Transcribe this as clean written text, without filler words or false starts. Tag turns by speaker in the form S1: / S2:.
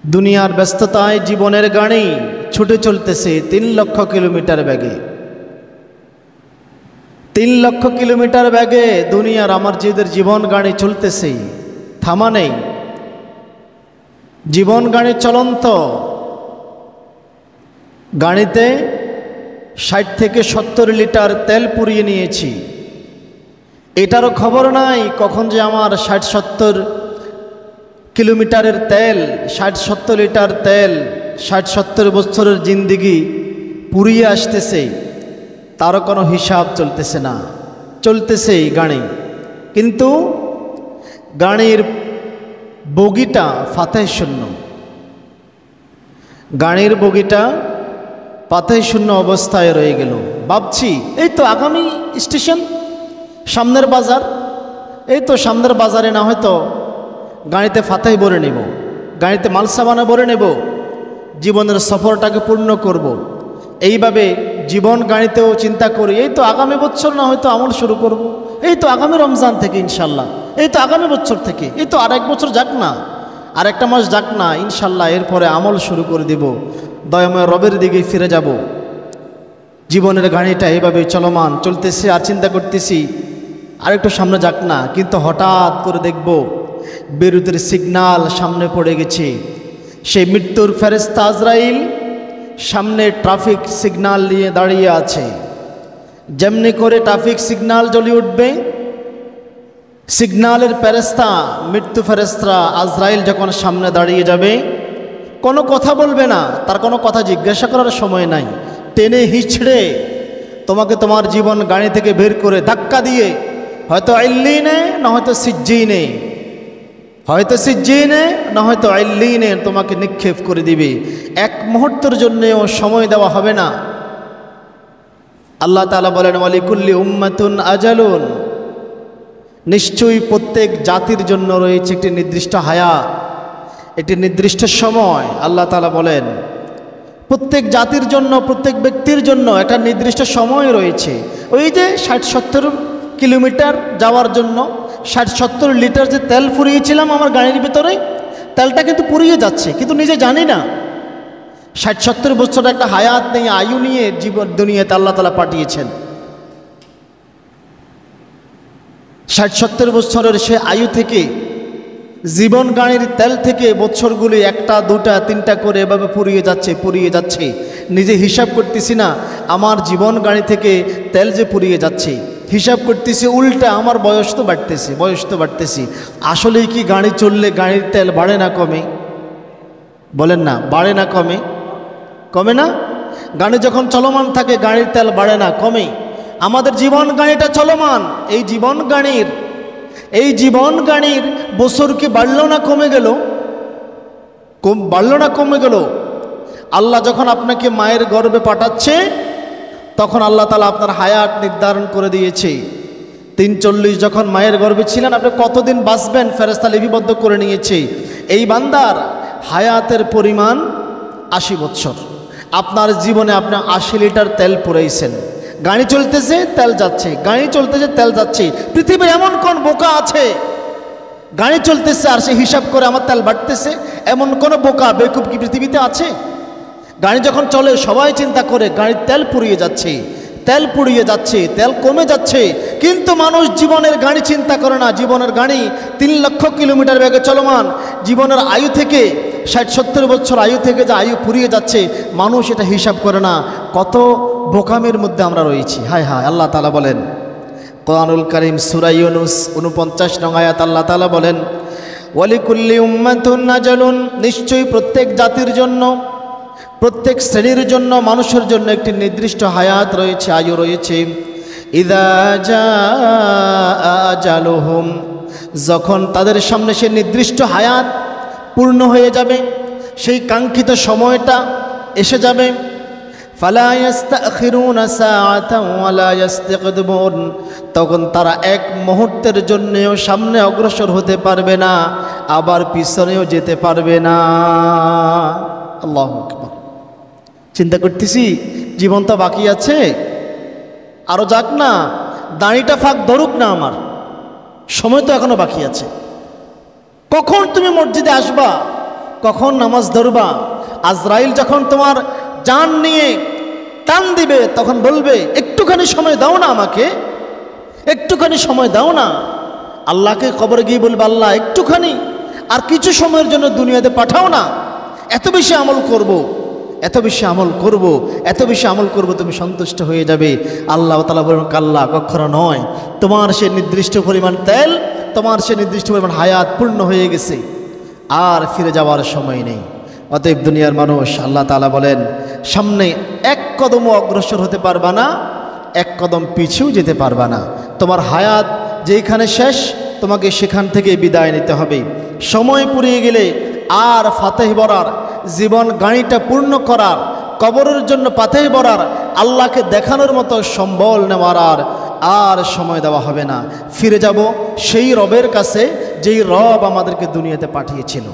S1: দুনিয়ার ব্যস্ততায় জীবনের গাড়ি ছুটে চলতেছে 3 লক্ষ কিলোমিটার বেগে। 3 লক্ষ কিলোমিটার বেগে দুনিয়ার আমার যেদের জীবন গাড়ি চলতেছে, থামা নেই। জীবন গাড়ি চলন্ত। গাড়িতে 60 থেকে 70 লিটার তেল পুড়িয়ে নিয়েছি। এটারও খবর নাই কখন যে আমার 60-70 কিলোমিটারের তেল, 60-70 লিটার তেল 60-70 বছরের জিন্দিগি পুড়িয়ে আসতেছে, তারও কোনো হিসাব চলতেছে না। চলতেছেই গাড়ি, কিন্তু গাড়ির বগিটা ফাতেহ শূন্য। গাড়ির বগিটা পাতায় শূন্য অবস্থায় রয়ে গেল। ভাবছি এই তো আগামী স্টেশন, সামনের বাজার, এই তো সামনের বাজারে না হয়তো গাড়িতে ফাতাই ভরে নেব, গাড়িতে মালসাবানা ভরে নেব, জীবনের সফরটাকে পূর্ণ করব। এইভাবে জীবন গাড়িতেও চিন্তা করি এই তো আগামী বছর না হয়তো আমল শুরু করব, এই তো আগামী রমজান থেকে ইনশাল্লাহ, এই তো আগামী বছর থেকে, এই তো আর 1 বছর যাক না, আর 1টা মাস যাক না, ইনশাল্লাহ এরপরে আমল শুরু করে দেব, দয়াময় রবের দিকে ফিরে যাব। জীবনের গাড়িটা এভাবে চলমান চলতেছে, আর চিন্তা করতেছি আর একটু সামনে যাক না, কিন্তু হঠাৎ করে দেখব বিরতির সিগন্যাল সামনে পড়ে গেছে। সেই মৃত্যুর ফেরেশতা আজরাইল সামনে ট্রাফিক সিগন্যাল নিয়ে দাঁড়িয়ে আছে। যেমনি করে ট্রাফিক সিগন্যাল জ্বলে উঠবে, সিগন্যালের ফেরেশতা, মৃত্যু ফেরেশতা আজরাইল যখন সামনে দাঁড়িয়ে যাবে, কোনো কথা বলবে না, তার কোনো কথা জিজ্ঞাসা করার সময় নাই। টেনে হিচড়ে তোমাকে তোমার জীবন গাড়ি থেকে বের করে ধাক্কা দিয়ে হয়তো ইল্লিনে না হয়তো সিজ্জিনে, হয়তো সিজ্জিনে না হয়তো ইল্লিনে তোমাকে নিক্ষেপ করে দিবে। 1 মুহূর্তের জন্যও সময় দেওয়া হবে না। আল্লাহ তাআলা বলেন ওয়ালিকুল্লি উম্মাতুন আজালুন, নিশ্চয়ই প্রত্যেক জাতির জন্য রয়েছে একটি নির্দিষ্ট হায়াত, একটি নির্দিষ্ট সময়। আল্লাহ তাআলা বলেন প্রত্যেক জাতির জন্য, প্রত্যেক ব্যক্তির জন্য একটা নির্দিষ্ট সময় রয়েছে। ওই যে 60-70 কিলোমিটার যাওয়ার জন্য 60-70 লিটার যে তেল ফুরিয়েছিলাম আমার গাড়ির ভিতরে, তেলটা কিন্তু পুড়িয়ে যাচ্ছে, কিন্তু নিজে জানি না। 60-70 বছর একটা হায়াত নিয়ে, আয়ু নিয়ে জীবন দুনিয়াতে আল্লাহ তাআলা পাঠিয়েছেন। 60-70 বছরের সে আয়ু থেকে, জীবন গাড়ির তেল থেকে বছরগুলি 1টা 2টা 3টা করে এভাবে পুড়িয়ে যাচ্ছে, পুড়িয়ে যাচ্ছে। নিজে হিসাব করতেছি না আমার জীবন গাড়ি থেকে তেল যে পুড়িয়ে যাচ্ছে, হিসাব করতেছি উল্টা আমার বয়স তো বাড়তেছে, বয়স তো বাড়তেছি। আসলেই কি গাড়ি চললে গাড়ির তেল বাড়ে না কমে? বলেন না, বাড়ে না কমে? কমে না? গাড়ি যখন চলমান থাকে গাড়ির তেল বাড়ে না কমে? আমাদের জীবন গাড়িটা চলমান, এই জীবন গাড়ির বছর কি বাড়লো না কমে গেল? বাড়লো না কমে গেল? আল্লাহ যখন আপনাকে মায়ের গর্ভে পাঠাচ্ছে তখন আল্লাহ তাআলা আপনার হায়াত নির্ধারণ করে দিয়েছে। 43 যখন মায়ের গর্ভে ছিলেন আপনি কতদিন বাঁচবেন ফেরেশতা লিপিবদ্ধ করে নিয়েছে। এই বান্দার হায়াতের পরিমাণ 80 বছর। আপনার জীবনে আপনি 80 লিটার তেল পুরাইছেন, গাড়ি চলতেছে তেল যাচ্ছে, গাড়ি চলতেছে তেল যাচ্ছে। পৃথিবীর এমন কোন বোকা আছে গাড়ি চলতেছে আর সে হিসাব করে আমার তেল বাড়তেছে? এমন কোন বোকা বেকুব কি পৃথিবীতে আছে? গাড়ি যখন চলে সবাই চিন্তা করে গাড়ির তেল পুড়িয়ে যাচ্ছে, তেল পুড়িয়ে যাচ্ছে, তেল কমে যাচ্ছে, কিন্তু মানুষ জীবনের গাড়ি চিন্তা করে না। জীবনের গাড়ি 3 লক্ষ কিলোমিটার বেগে চলমান। জীবনের আয়ু থেকে 60-70 বছর আয়ু থেকে যে আয়ু ফুরিয়ে যাচ্ছে, মানুষ এটা হিসাব করে না। কত বোকামের মধ্যে আমরা রয়েছি। হায় হায়। আল্লাহ তাআলা বলেন কোরআনুল কারীম সূরা ইউনূস 49 নং আয়াত, আল্লাহ তাআলা বলেন ওয়ালিকুল্লি উম্মাতুন আজালুন, নিশ্চয়ই প্রত্যেক জাতির জন্য, প্রত্যেক শ্রেণীর জন্য, মানুষের জন্য একটি নির্দিষ্ট হায়াত রয়েছে, আয়ু রয়েছে। ইযা জাআ আজালুহুম, যখন তাদের সামনে সে নির্দিষ্ট হায়াত পূর্ণ হয়ে যাবে, সেই কাঙ্ক্ষিত সময়টা এসে যাবে, ফালা ইস্তাখিরুনা সাআতান ওয়ালা ইস্তাকদিমুন, তখন তারা 1 মুহূর্তের জন্যও সামনে অগ্রসর হতে পারবে না, আবার পিছনেও যেতে পারবে না। আল্লাহু আকবার। চিন্তা করতেছি জীবন তো বাকি আছে, আরও যাক না, দাড়িটা ফাঁক ধরুক না, আমার সময় তো এখনো বাকি আছে। কখন তুমি মসজিদে আসবা কখন নামাজ ধরবা? আজরাইল যখন তোমার জান নিয়ে টান দিবে তখন বলবে একটুখানি সময় দাও না আমাকে, একটুখানি সময় দাও না। আল্লাহকে কবরে গিয়ে বলবে আল্লাহ একটুখানি আর কিছু সময়ের জন্য দুনিয়াতে পাঠাও না, এত বেশি আমল করব, এত বেশি আমল করব, এত বেশি আমল করব, তুমি সন্তুষ্ট হয়ে যাবে। আল্লাহ তাআলা বলেন কাল্লা, কখনো নয়, তোমার সে নির্দিষ্ট পরিমাণ তেল, তোমার সে নির্দিষ্ট পরিমাণ হায়াত পূর্ণ হয়ে গেছে, আর ফিরে যাওয়ার সময় নেই। অতএব দুনিয়ার মানুষ, আল্লাহ তাআলা বলেন সামনে এক কদমও অগ্রসর হতে পারবা না, এক কদম পিছু যেতে পারবা না। তোমার হায়াত যেখানে শেষ, তোমাকে সেখান থেকে বিদায় নিতে হবে। সময় পুরিয়ে গেলে আর ফাতেহ বরার, জীবন গাড়িটা পূর্ণ করার, কবরের জন্য পাতেহ বরার, আল্লাহকে দেখানোর মতো সম্বল নেওয়ার আর সময় দেওয়া হবে না। ফিরে যাব সেই রবের কাছে যেই রব আমাদেরকে দুনিয়াতে পাঠিয়েছিল।